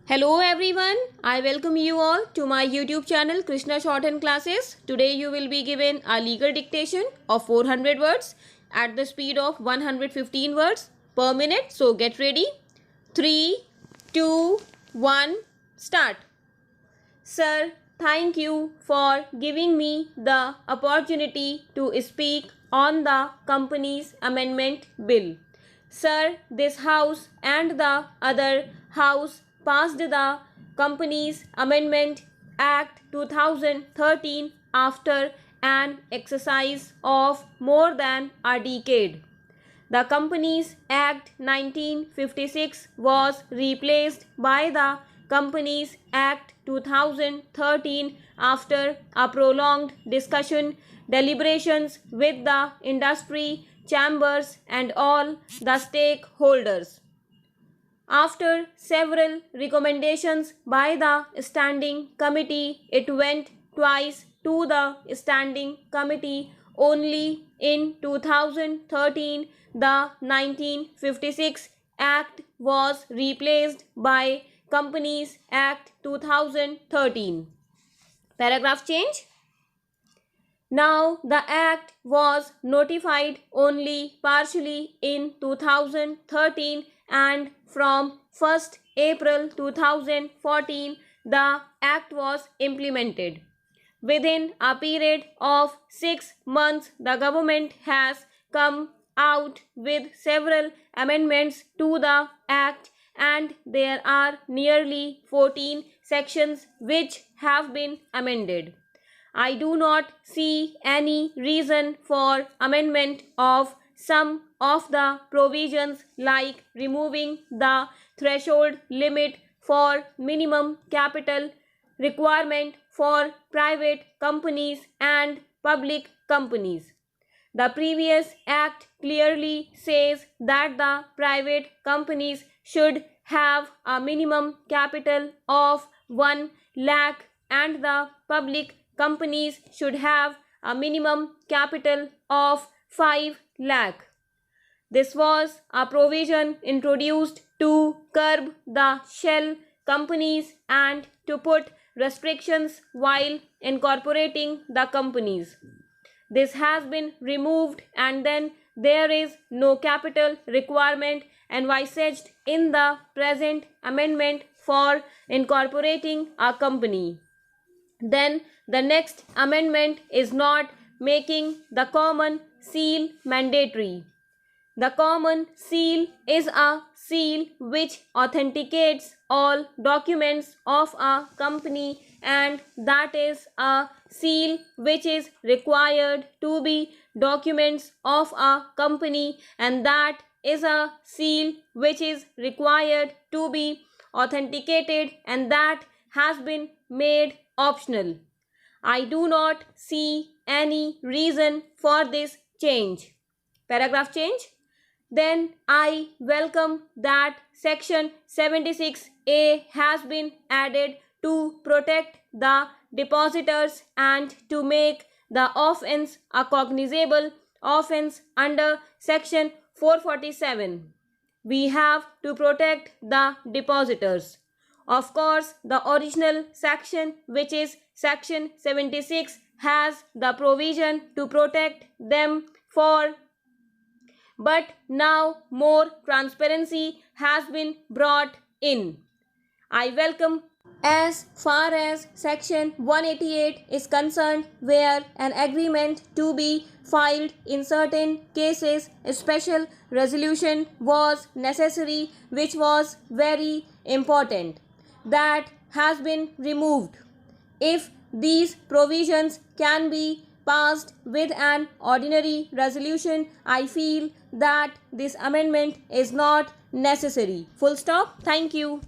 Hello everyone, I welcome you all to my YouTube channel Krishna Shorthand Classes. Today you will be given a legal dictation of 400 words at the speed of 115 words per minute. So get ready. 3, 2, 1, start. Sir, thank you for giving me the opportunity to speak on the company's amendment bill. Sir, this house and the other house passed the Companies Amendment Act 2013 after an exercise of more than a decade. The Companies Act 1956 was replaced by the Companies Act 2013 after a prolonged discussion, deliberations with the industry, chambers and all the stakeholders. After several recommendations by the Standing Committee, it went twice to the Standing Committee. Only in 2013, the 1956 Act was replaced by Companies Act 2013. Paragraph change. Now, the Act was notified only partially in 2013 and from 1st April 2014, the Act was implemented. Within a period of 6 months, the government has come out with several amendments to the Act, and there are nearly 14 sections which have been amended. I do not see any reason for amendment of some of the provisions like removing the threshold limit for minimum capital requirement for private companies and public companies. The previous Act clearly says that the private companies should have a minimum capital of 1 lakh and the public companies should have a minimum capital of 5 lakh. This was a provision introduced to curb the shell companies and to put restrictions while incorporating the companies. This has been removed and then there is no capital requirement envisaged in the present amendment for incorporating a company. Then the next amendment is not making the common seal mandatory. The common seal is a seal which authenticates all documents of a company, and that is a seal which is required to be documents of a company, and that is a seal which is required to be authenticated, and that has been made optional. I do not see any reason for this change. Paragraph change. Then I welcome that section 76A has been added to protect the depositors and to make the offence a cognizable offence under section 447. We have to protect the depositors. Of course, the original section, which is section 76, has the provision to protect them for, but now more transparency has been brought in. I welcome as far as section 188 is concerned, where an agreement to be filed in certain cases, a special resolution was necessary, which was very important. That has been removed. If these provisions can be passed with an ordinary resolution, I feel that this amendment is not necessary. Full stop. Thank you.